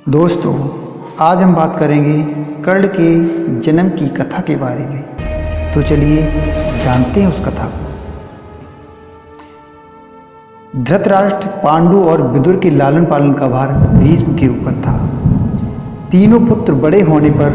दोस्तों, आज हम बात करेंगे कर्ण के जन्म की कथा के बारे में। तो चलिए जानते हैं उस कथा को। धृतराष्ट्र, पांडु और विदुर के लालन पालन का भार भीष्म के ऊपर था। तीनों पुत्र बड़े होने पर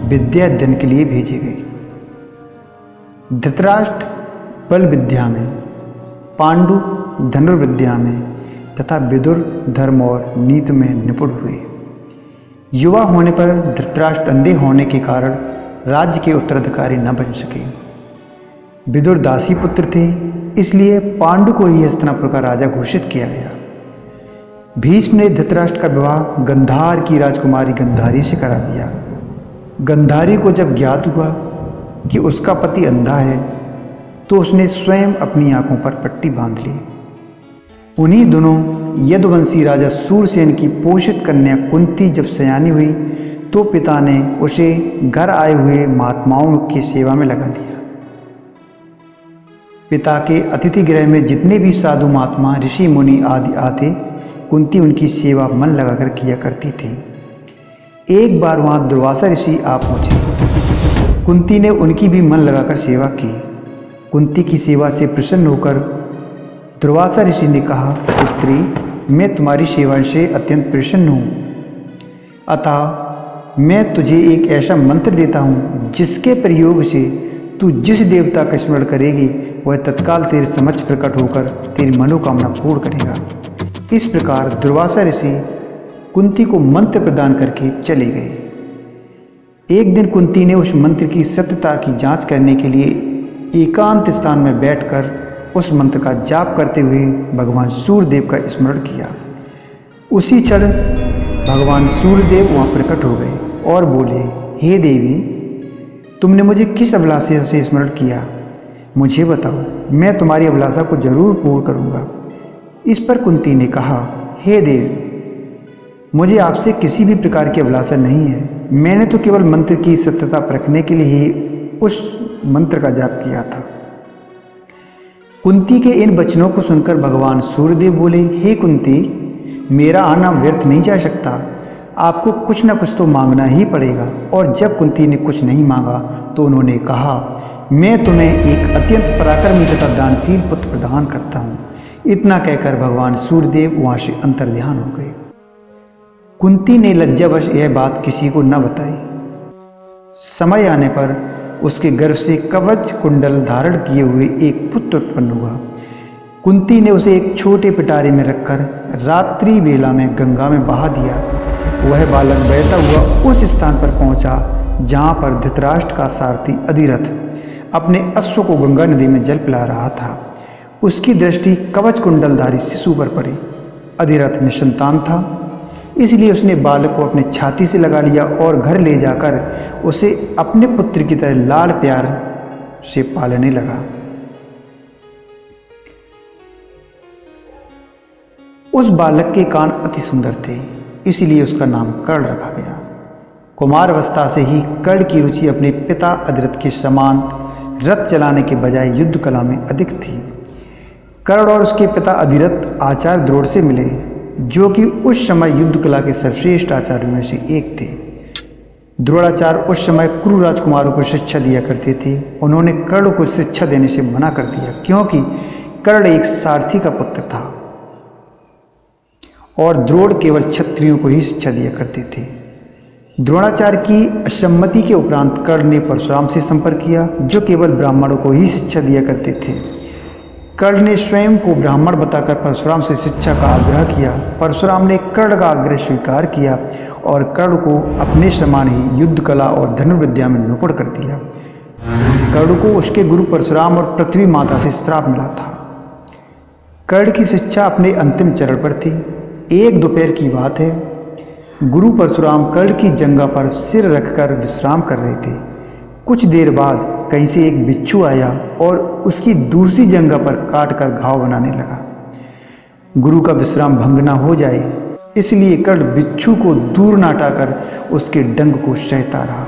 विद्या अध्ययन के लिए भेजे गए। धृतराष्ट्र बल विद्या में, पांडु धनुर्विद्या में तथा विदुर धर्म और नीति में निपुण हुए। युवा होने पर धृतराष्ट्र अंधे होने के कारण राज्य के उत्तराधिकारी न बन सके। विदुर दासी पुत्र थे, इसलिए पांडु को ही हस्तिनापुर का राजा घोषित किया गया। भीष्म ने धृतराष्ट्र का विवाह गंधार की राजकुमारी गंधारी से करा दिया। गंधारी को जब ज्ञात हुआ कि उसका पति अंधा है तो उसने स्वयं अपनी आंखों पर पट्टी बांध ली। उन्हीं दिनों यदुवंशी राजा सूरसेन की पोषित कन्या कुंती जब सयानी हुई तो पिता ने उसे घर आए हुए महात्माओं की सेवा में लगा दिया। पिता के अतिथि गृह में जितने भी साधु महात्मा, ऋषि मुनि आदि आते, कुंती उनकी सेवा मन लगाकर किया करती थी। एक बार वहां दुर्वासा ऋषि आ पहुंचे। कुंती ने उनकी भी मन लगाकर सेवा की। कुंती की सेवा से प्रसन्न होकर दुर्वासा ऋषि ने कहा, पुत्री, मैं तुम्हारी सेवा से अत्यंत प्रसन्न हूँ। अतः मैं तुझे एक ऐसा मंत्र देता हूँ जिसके प्रयोग से तू जिस देवता का स्मरण करेगी वह तत्काल तेरे समक्ष प्रकट होकर तेरी मनोकामना पूर्ण करेगा। इस प्रकार दुर्वासा ऋषि कुंती को मंत्र प्रदान करके चले गए। एक दिन कुंती ने उस मंत्र की सत्यता की जांच करने के लिए एकांत स्थान में बैठकर उस मंत्र का जाप करते हुए भगवान सूर्यदेव का स्मरण किया। उसी क्षण भगवान सूर्यदेव वहाँ प्रकट हो गए और बोले, हे देवी, तुमने मुझे किस अभिलाषा से स्मरण किया? मुझे बताओ, मैं तुम्हारी अभिलाषा को जरूर पूर्ण करूँगा। इस पर कुंती ने कहा, हे देव, मुझे आपसे किसी भी प्रकार की अभिलाषा नहीं है। मैंने तो केवल मंत्र की सत्यता परखने के लिए ही उस मंत्र का जाप किया था। कुंती के इन वचनों को सुनकर भगवान सूर्यदेव बोले, हे कुंती, मेरा आना व्यर्थ नहीं जा सकता। आपको कुछ न कुछ तो मांगना ही पड़ेगा। और जब कुंती ने कुछ नहीं मांगा तो उन्होंने कहा, मैं तुम्हें एक अत्यंत पराक्रमी तथा दानशील पुत्र प्रदान करता हूँ। इतना कहकर भगवान सूर्यदेव वहाँ से अंतर्ध्यान हो गए। कुंती ने लज्जावश यह बात किसी को न बताई। समय आने पर उसके गर्भ से कवच कुंडल धारण किए हुए एक पुत्र उत्पन्न हुआ। कुंती ने उसे एक छोटे पिटारे में रखकर रात्रि वेला में गंगा में बहा दिया। वह बालक बहता हुआ उस स्थान पर पहुंचा जहां पर धृतराष्ट्र का सारथी अधिरथ अपने अश्व को गंगा नदी में जल पिला रहा था। उसकी दृष्टि कवच कुंडलधारी शिशु पर पड़ी। अधिरथ निसंतान था, इसलिए उसने बालक को अपने छाती से लगा लिया और घर ले जाकर उसे अपने पुत्र की तरह लाड प्यार से पालने लगा। उस बालक के कान अति सुंदर थे, इसलिए उसका नाम कर्ण रखा गया। कुमार अवस्था से ही कर्ण की रुचि अपने पिता अधिरथ के समान रथ चलाने के बजाय युद्ध कला में अधिक थी। कर्ण और उसके पिता अधिरथ आचार्य द्रोण से मिले, जो कि उस समय युद्ध कला के सर्वश्रेष्ठ आचार्यों में से एक थे। द्रोणाचार्य उस समय कुरु राजकुमारों को शिक्षा दिया करते थे। उन्होंने कर्ण को शिक्षा देने से मना कर दिया, क्योंकि कर्ण एक सारथी का पुत्र था और द्रोण केवल क्षत्रियों को ही शिक्षा दिया करते थे। द्रोणाचार्य की असम्मति के उपरांत कर्ण ने परशुराम से संपर्क किया, जो केवल ब्राह्मणों को ही शिक्षा दिया करते थे। कर्ण ने स्वयं को ब्राह्मण बताकर परशुराम से शिक्षा का आग्रह किया। परशुराम ने कर्ण का आग्रह स्वीकार किया और कर्ण को अपने समान ही युद्ध कला और धनुर्विद्या में निपुण कर दिया। कर्ण को उसके गुरु परशुराम और पृथ्वी माता से श्राप मिला था। कर्ण की शिक्षा अपने अंतिम चरण पर थी। एक दोपहर की बात है, गुरु परशुराम कर्ण की जंगा पर सिर रखकर विश्राम कर रहे थे। कुछ देर बाद कहीं से एक बिच्छू आया और उसकी दूसरी जंगा पर काटकर घाव बनाने लगा। गुरु का विश्राम भंग न हो जाए, इसलिए कर्ण बिच्छू को दूर न हटाकर उसके डंग को सहता रहा।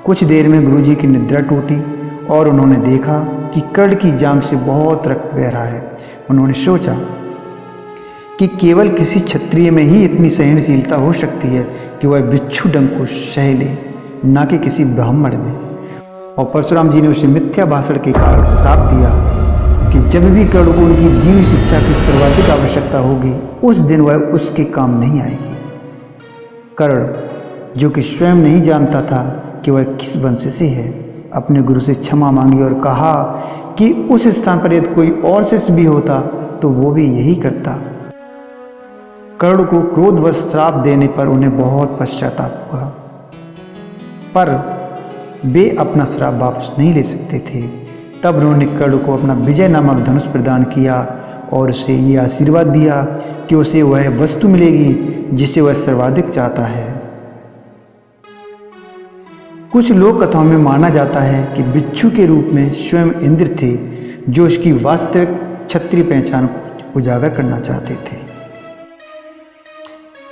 कुछ देर में गुरुजी की निद्रा टूटी और उन्होंने देखा कि कर्ण की जांघ से बहुत रक्त बह रहा है। उन्होंने सोचा कि केवल किसी क्षत्रिय में ही इतनी सहनशीलता हो सकती है कि वह बिच्छू डंक को सह ले, न कि किसी ब्राह्मण में। और परशुराम जी ने उसे मिथ्या भाषण के कारण श्राप दिया कि जब भी कर्ण को उनकी दी हुई शिक्षा की सर्वाधिक आवश्यकता होगी, उस दिन वह उसके काम नहीं आएगी। कर्ण, जो कि स्वयं नहीं जानता था कि वह किस वंश से है, अपने गुरु से क्षमा मांगी और कहा कि उस स्थान पर यदि कोई और शिष्य भी होता तो वो भी यही करता। कर्ण को क्रोधवश श्राप देने पर उन्हें बहुत पश्चाताप हुआ, पर वे अपना श्राप वापस नहीं ले सकते थे। तब उन्होंने कर्ण को अपना विजय नामक धनुष प्रदान किया और उसे ये आशीर्वाद दिया कि उसे वह वस्तु मिलेगी जिसे वह सर्वाधिक चाहता है। कुछ लोक कथाओं में माना जाता है कि बिच्छू के रूप में स्वयं इंद्र थे, जो उसकी वास्तविक क्षत्रिय पहचान को उजागर करना चाहते थे।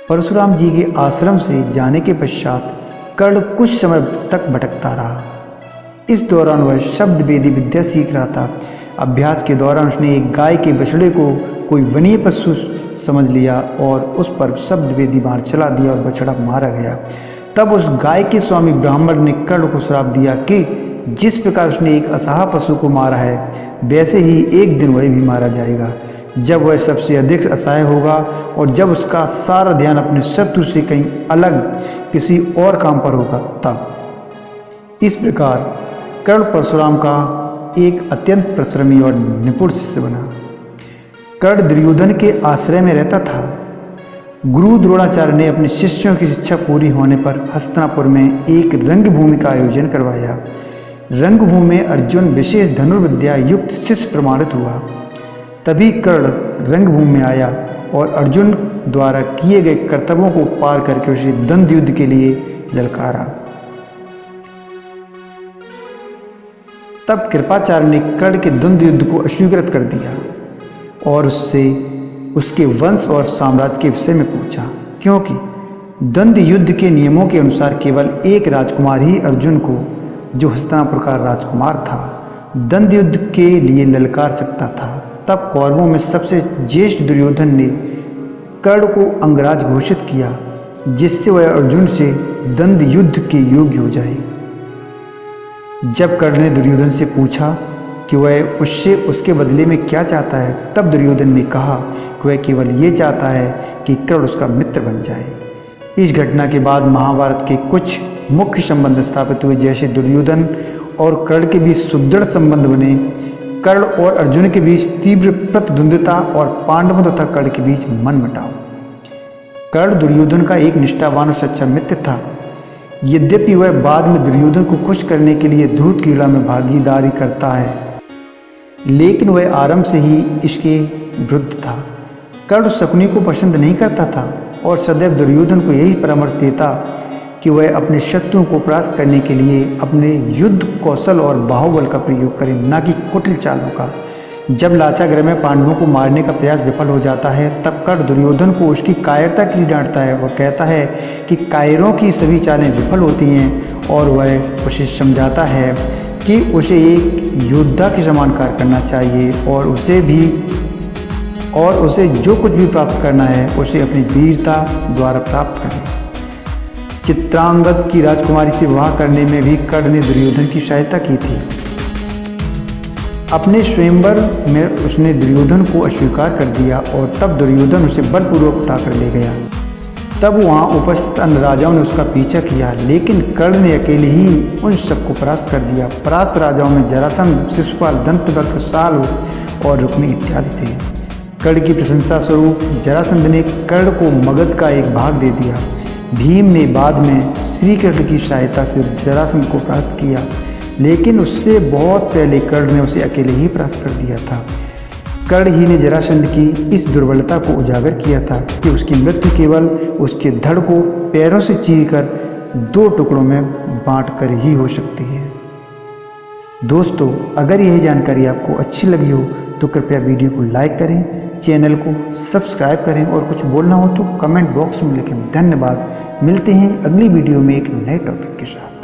परशुराम जी के आश्रम से जाने के पश्चात कर्ण कुछ समय तक भटकता रहा। इस दौरान वह शब्द वेदी विद्या सीख रहा था। अभ्यास के दौरान उसने एक गाय के बछड़े को कोई वनीय पशु समझ लिया और उस पर शब्द वेदी बाण चला दिया और बछड़ा मारा गया। तब उस गाय के स्वामी ब्राह्मण ने कर्ण को श्राप दिया कि जिस प्रकार उसने एक असहाय पशु को मारा है, वैसे ही एक दिन वह भी मारा जाएगा, जब वह सबसे अधिक असहाय होगा और जब उसका सारा ध्यान अपने शत्रु से कहीं अलग किसी और काम पर होगा तब। इस प्रकार कर्ण परशुराम का एक अत्यंत परिश्रमी और निपुण शिष्य बना। कर्ण दुर्योधन के आश्रय में रहता था। गुरु द्रोणाचार्य ने अपने शिष्यों की शिक्षा पूरी होने पर हस्तिनापुर में एक रंगभूमि का आयोजन करवाया। रंगभूमि में अर्जुन विशेष धनुर्विद्या युक्त शिष्य प्रमाणित हुआ। तभी कर्ण रंगभूमि में आया और अर्जुन द्वारा किए गए कर्तव्यों को पार करके उसे द्वंद्व युद्ध के लिए ललकारा। तब कृपाचार्य ने कर्ण के द्वंद्व युद्ध को अस्वीकृत कर दिया और उससे उसके वंश और साम्राज्य के विषय में पूछा, क्योंकि द्वंद्व युद्ध के नियमों के अनुसार केवल एक राजकुमार ही अर्जुन को, जो हस्तिनापुर का राजकुमार था, द्वंद्व युद्ध के लिए ललकार सकता था। तब कौरवों में सबसे ज्येष्ठ दुर्योधन ने कर्ण को अंगराज घोषित किया, जिससे वह अर्जुन से द्वंद्व युद्ध के योग्य हो जाए। जब कर्ण ने दुर्योधन से पूछा कि वह उससे उसके बदले में क्या चाहता है, तब दुर्योधन ने कहा कि वह केवल ये चाहता है कि कर्ण उसका मित्र बन जाए। इस घटना के बाद महाभारत के कुछ मुख्य संबंध स्थापित हुए, जैसे दुर्योधन और कर्ण के बीच सुदृढ़ संबंध बने, कर्ण और अर्जुन के बीच तीव्र प्रतिद्वंद्विता और पांडवों तथा कर्ण के बीच मनमुटाव। कर्ण दुर्योधन का एक निष्ठावान और सच्चा मित्र था। यद्यपि वह बाद में दुर्योधन को खुश करने के लिए धूर्त क्रीड़ा में भागीदारी करता है, लेकिन वह आरंभ से ही इसके विरुद्ध था। कर्ण शकुनी को पसंद नहीं करता था और सदैव दुर्योधन को यही परामर्श देता कि वह अपने शत्रुओं को परास्त करने के लिए अपने युद्ध कौशल और बाहुबल का प्रयोग करे, न कि कुटिल चालों का। जब लाचागृह में पांडवों को मारने का प्रयास विफल हो जाता है, तब कर्ण दुर्योधन को उसकी कायरता के लिए डांटता है। वह कहता है कि कायरों की सभी चालें विफल होती हैं और वह उसे समझाता है कि उसे एक योद्धा के समान कार्य करना चाहिए और उसे जो कुछ भी प्राप्त करना है उसे अपनी वीरता द्वारा प्राप्त करें। चित्रांगद की राजकुमारी से विवाह करने में भी कर्ण ने दुर्योधन की सहायता की थी। अपने स्वयंवर में उसने दुर्योधन को अस्वीकार कर दिया और तब दुर्योधन उसे बलपूर्वक उठाकर ले गया। तब वहाँ उपस्थित अन्य राजाओं ने उसका पीछा किया, लेकिन कर्ण ने अकेले ही उन सबको परास्त कर दिया। परास्त राजाओं में जरासंध, शिशुपाल, दंतवक्र, साल और रुक्मी इत्यादि थे। कर्ण की प्रशंसा स्वरूप जरासंध ने कर्ण को मगध का एक भाग दे दिया। भीम ने बाद में श्री कृष्ण की सहायता से जरासंध को परास्त किया, लेकिन उससे बहुत पहले कर्ण ने उसे अकेले ही परास्त कर दिया था। कर्ण ही ने जरासंध की इस दुर्बलता को उजागर किया था कि उसकी मृत्यु केवल उसके धड़ को पैरों से चीरकर 2 टुकड़ों में बांटकर ही हो सकती है। दोस्तों, अगर यह जानकारी आपको अच्छी लगी हो तो कृपया वीडियो को लाइक करें, चैनल को सब्सक्राइब करें और कुछ बोलना हो तो कमेंट बॉक्स में लिखें। धन्यवाद। मिलते हैं अगली वीडियो में एक नए टॉपिक के साथ।